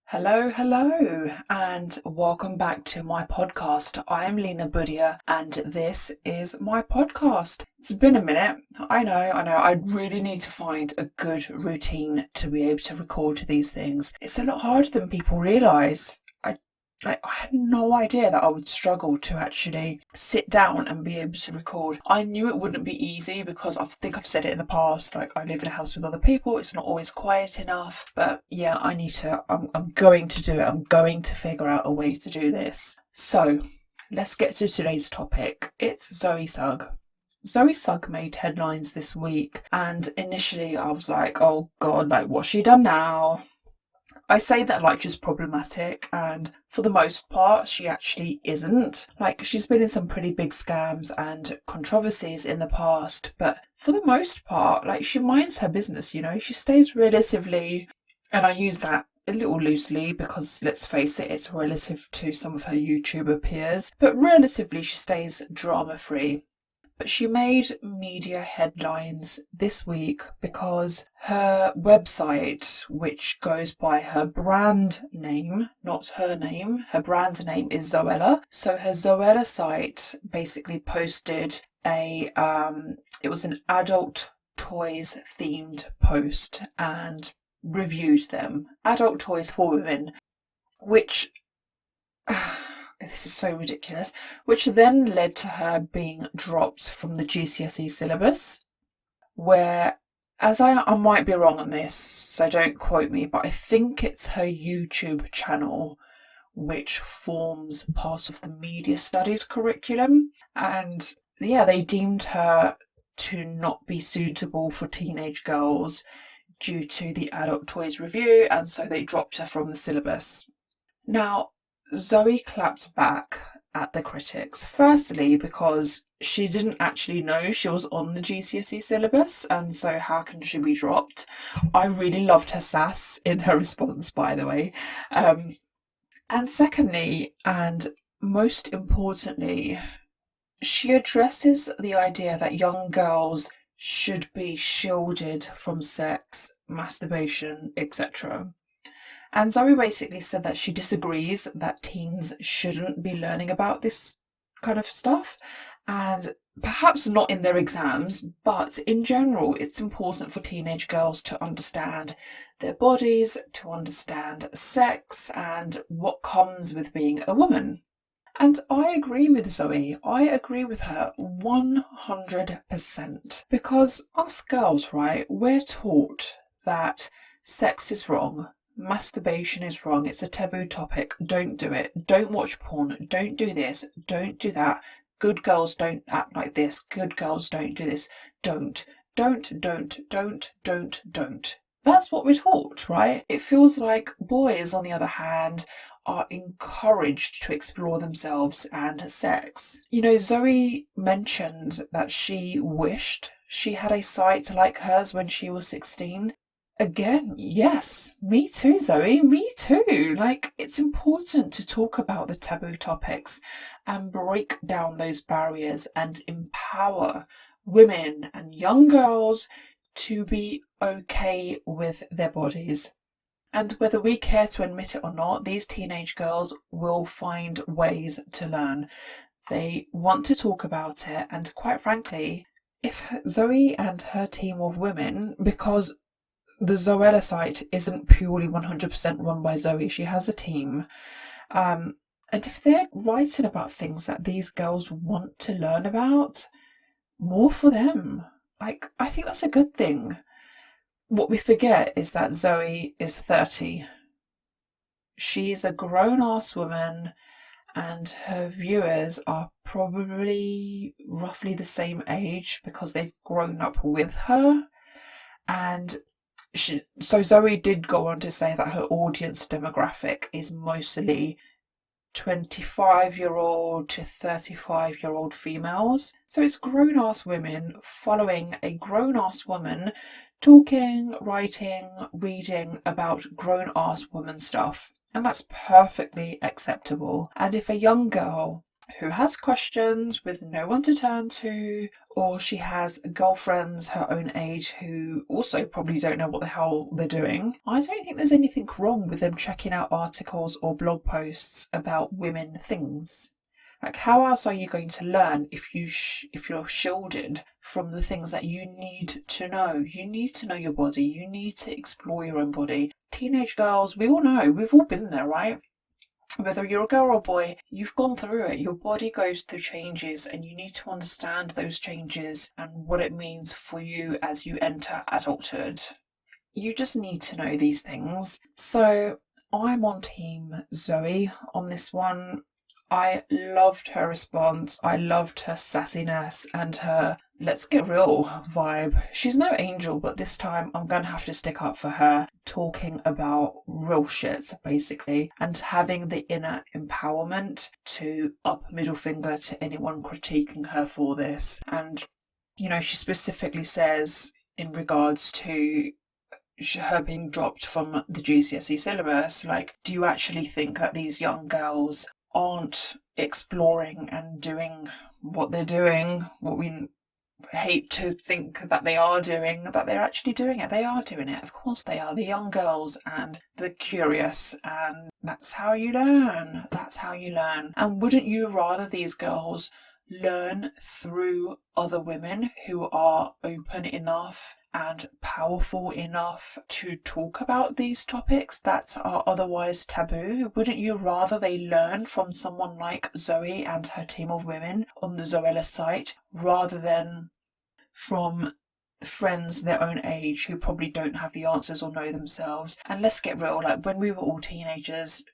Hello, and welcome back to my podcast. I'm LINA BHUDIA, and this is my podcast. It's been a minute. I know. I really need to find a good routine to be able to record these things. It's a lot harder than people realise. I had no idea that I would struggle to actually sit down and be able to record. I knew it wouldn't be easy because I think I've said it in the past, like I live in a house with other people, it's not always quiet enough. But yeah, I'm going to do it. I'm going to figure out a way to do this. So let's get to today's topic. It's Zoe Sugg. Zoe Sugg made headlines this week, and initially I was like, oh god, like what's she done now? I say that like she's problematic, and for the most part she actually isn't. Like, she's been in some pretty big scams and controversies in the past, but for the most part, like, she minds her business, she stays relatively, and I use that a little loosely because let's face it, it's relative to some of her YouTuber peers, but relatively she stays drama free. But she made media headlines this week because her website, which goes by her brand name, not her name, her brand name is Zoella. So her Zoella site basically posted it was an adult toys themed post and reviewed them. Adult toys for women, which... this is so ridiculous, which then led to her being dropped from the GCSE syllabus, where, as I might be wrong on this, so don't quote me, but I think it's her YouTube channel which forms part of the media studies curriculum, and yeah, they deemed her to not be suitable for teenage girls due to the adult toys review, and so they dropped her from the syllabus. Now, Zoe clapped back at the critics, firstly because she didn't actually know she was on the GCSE syllabus, and so how can she be dropped? I really loved her sass in her response, by the way. And secondly, and most importantly, she addresses the idea that young girls should be shielded from sex, masturbation, etc. And Zoe basically said that she disagrees that teens shouldn't be learning about this kind of stuff, and perhaps not in their exams, but in general, it's important for teenage girls to understand their bodies, to understand sex, and what comes with being a woman. And I agree with Zoe. I agree with her 100%. Because us girls, right, we're taught that sex is wrong. Masturbation is wrong. It's a taboo topic. Don't do it. Don't watch porn. Don't do this. Don't do that. Good girls don't act like this. Good girls don't do this. Don't. That's what we're taught, right? It feels like boys, on the other hand, are encouraged to explore themselves and sex. Zoe mentioned that she wished she had a site like hers when she was 16. Again, yes, me too, Zoe, me too. Like, it's important to talk about the taboo topics and break down those barriers and empower women and young girls to be okay with their bodies. And whether we care to admit it or not, these teenage girls will find ways to learn. They want to talk about it, and quite frankly, if Zoe and her team of women, because the Zoella site isn't purely 100% run by Zoe, she has a team. And if they're writing about things that these girls want to learn about, more for them. Like, I think that's a good thing. What we forget is that Zoe is 30. She's a grown-ass woman, and her viewers are probably roughly the same age because they've grown up with her. And so Zoe did go on to say that her audience demographic is mostly 25-year-old to 35-year-old females. So it's grown-ass women following a grown-ass woman talking, writing, reading about grown-ass woman stuff. And that's perfectly acceptable. And if a young girl who has questions with no one to turn to, or she has girlfriends her own age who also probably don't know what the hell they're doing, I don't think there's anything wrong with them checking out articles or blog posts about women things. Like, how else are you going to learn if you're shielded from the things that you need to know? You need to know your body. You need to explore your own body. Teenage girls, we all know, we've all been there, right? Whether you're a girl or a boy, you've gone through it. Your body goes through changes and you need to understand those changes and what it means for you as you enter adulthood. You just need to know these things. So I'm on team Zoe on this one. I loved her response. I loved her sassiness and her let's get real vibe. She's no angel, but this time I'm going to have to stick up for her, talking about real shit, basically, and having the inner empowerment to up middle finger to anyone critiquing her for this. And, you know, she specifically says in regards to her being dropped from the GCSE syllabus, like, do you actually think that these young girls aren't exploring and doing what they're doing, what we hate to think that they are doing, that they're actually doing it? They are doing it, of course they are. The young girls, and they're curious, and that's how you learn. That's how you learn. And wouldn't you rather these girls learn through other women who are open enough and powerful enough to talk about these topics that are otherwise taboo? Wouldn't you rather they learn from someone like Zoe and her team of women on the Zoella site rather than from friends their own age who probably don't have the answers or know themselves? And let's get real, like, when we were all teenagers,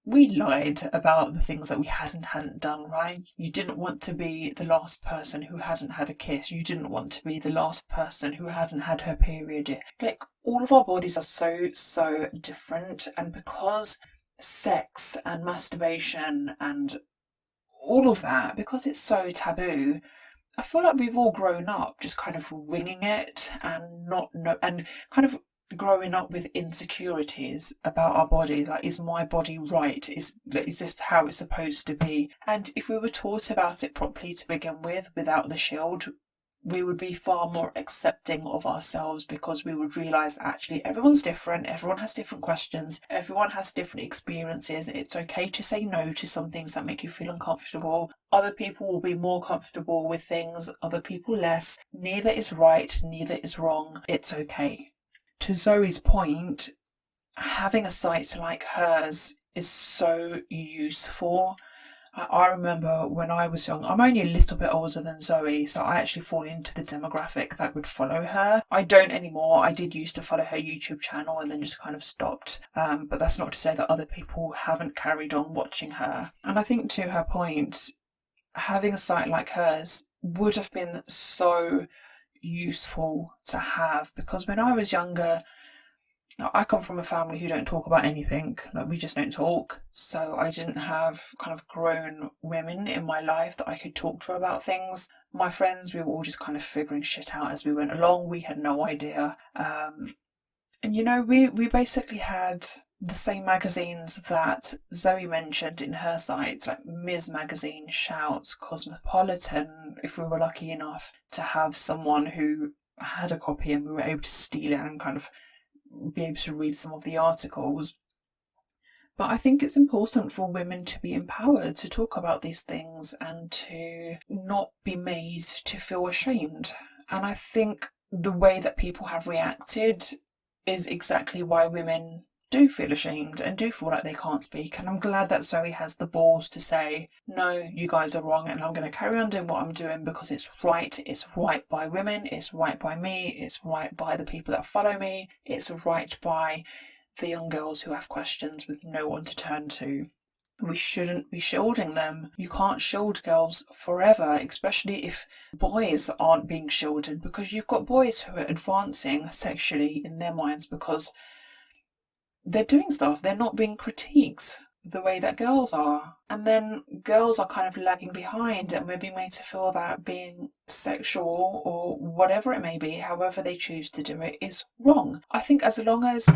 we lied about the things that we hadn't done, right? You didn't want to be the last person who hadn't had a kiss. You didn't want to be the last person who hadn't had her period yet. Like, all of our bodies are so different, and because sex and masturbation and all of that, because it's so taboo, I feel like we've all grown up just kind of winging it and not know, and kind of growing up with insecurities about our bodies. Like, is my body right? Is this how it's supposed to be? And if we were taught about it properly to begin with, without the shield, we would be far more accepting of ourselves, because we would realise that actually everyone's different, everyone has different questions, everyone has different experiences. It's okay to say no to some things that make you feel uncomfortable. Other people will be more comfortable with things, other people less. Neither is right, neither is wrong. It's okay. To Zoe's point, having a site like hers is so useful. I remember when I was young, I'm only a little bit older than Zoe, so I actually fall into the demographic that would follow her. I don't anymore. I did used to follow her YouTube channel and then just kind of stopped. But that's not to say that other people haven't carried on watching her. And I think, to her point, having a site like hers would have been so useful to have, because when I was younger, I come from a family who don't talk about anything. Like, we just don't talk. So I didn't have kind of grown women in my life that I could talk to about things. My friends, we were all just kind of figuring shit out as we went along. We had no idea. And you know, we basically had the same magazines that Zoe mentioned in her sites, like Ms. Magazine, Shout, Cosmopolitan, if we were lucky enough to have someone who had a copy and we were able to steal it and kind of be able to read some of the articles. But I think it's important for women to be empowered to talk about these things and to not be made to feel ashamed. And I think the way that people have reacted is exactly why women do feel ashamed and do feel like they can't speak. And I'm glad that Zoe has the balls to say, no, you guys are wrong, and I'm going to carry on doing what I'm doing because it's right. It's right by women, it's right by me, it's right by the people that follow me, it's right by the young girls who have questions with no one to turn to. We shouldn't be shielding them. You can't shield girls forever, especially if boys aren't being shielded, because you've got boys who are advancing sexually in their minds because they're doing stuff. They're not being critiqued the way that girls are. And then girls are kind of lagging behind and maybe made to feel that being sexual or whatever it may be, however they choose to do it, is wrong. I think as long as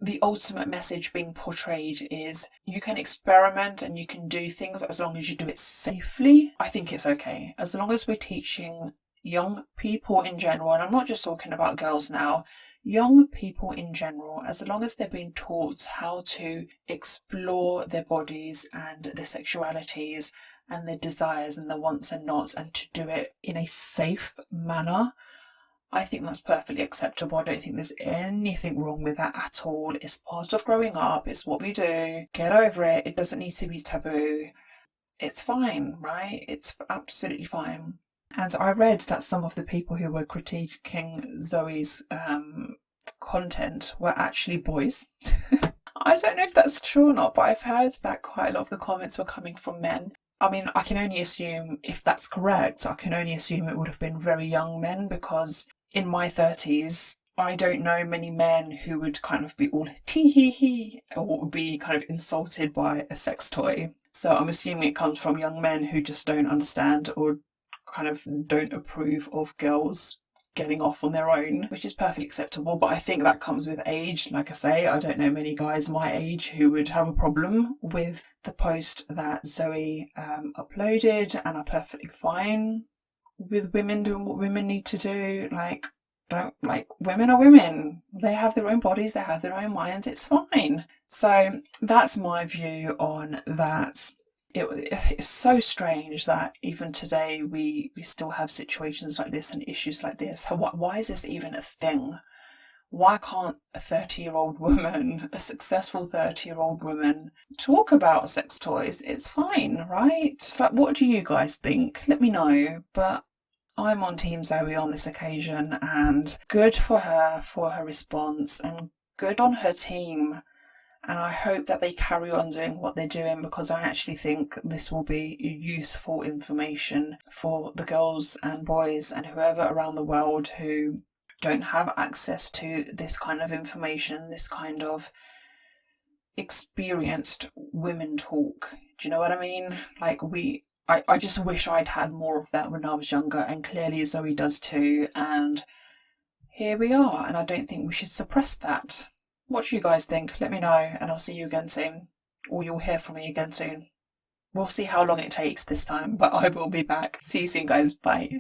the ultimate message being portrayed is you can experiment and you can do things as long as you do it safely. I think it's okay. As long as we're teaching young people in general, and I'm not just talking about girls now, young people in general, as long as they're being taught how to explore their bodies and their sexualities and their desires and their wants and nots, and to do it in a safe manner, I think that's perfectly acceptable. I don't think there's anything wrong with that at all. It's part of growing up. It's what we do. Get over it. It doesn't need to be taboo. It's fine, right? It's absolutely fine. And I read that some of the people who were critiquing Zoe's content were actually boys. I don't know if that's true or not, but I've heard that quite a lot of the comments were coming from men. I mean, I can only assume, if that's correct, I can only assume it would have been very young men, because in my 30s, I don't know many men who would kind of be all tee-hee-hee or would be kind of insulted by a sex toy. So I'm assuming it comes from young men who just don't understand or kind of don't approve of girls getting off on their own, which is perfectly acceptable. But I think that comes with age. Like I say, I don't know many guys my age who would have a problem with the post that Zoe uploaded, and are perfectly fine with women doing what women need to do. Women are women. They have their own bodies, they have their own minds, it's fine. So that's my view on that. It's so strange that even today we still have situations like this and issues like this. Why is this even a thing? Why can't a 30-year-old woman, a successful 30-year-old woman, talk about sex toys? It's fine, right? Like, what do you guys think? Let me know. But I'm on Team Zoe on this occasion, and good for her response, and good on her team. And I hope that they carry on doing what they're doing, because I actually think this will be useful information for the girls and boys and whoever around the world who don't have access to this kind of information, this kind of experienced women talk. Do you know what I mean? I just wish I'd had more of that when I was younger, and clearly Zoe does too, and here we are, and I don't think we should suppress that. What do you guys think? Let me know, and I'll see you again soon. Or you'll hear from me again soon. We'll see how long it takes this time, but I will be back. See you soon, guys. Bye.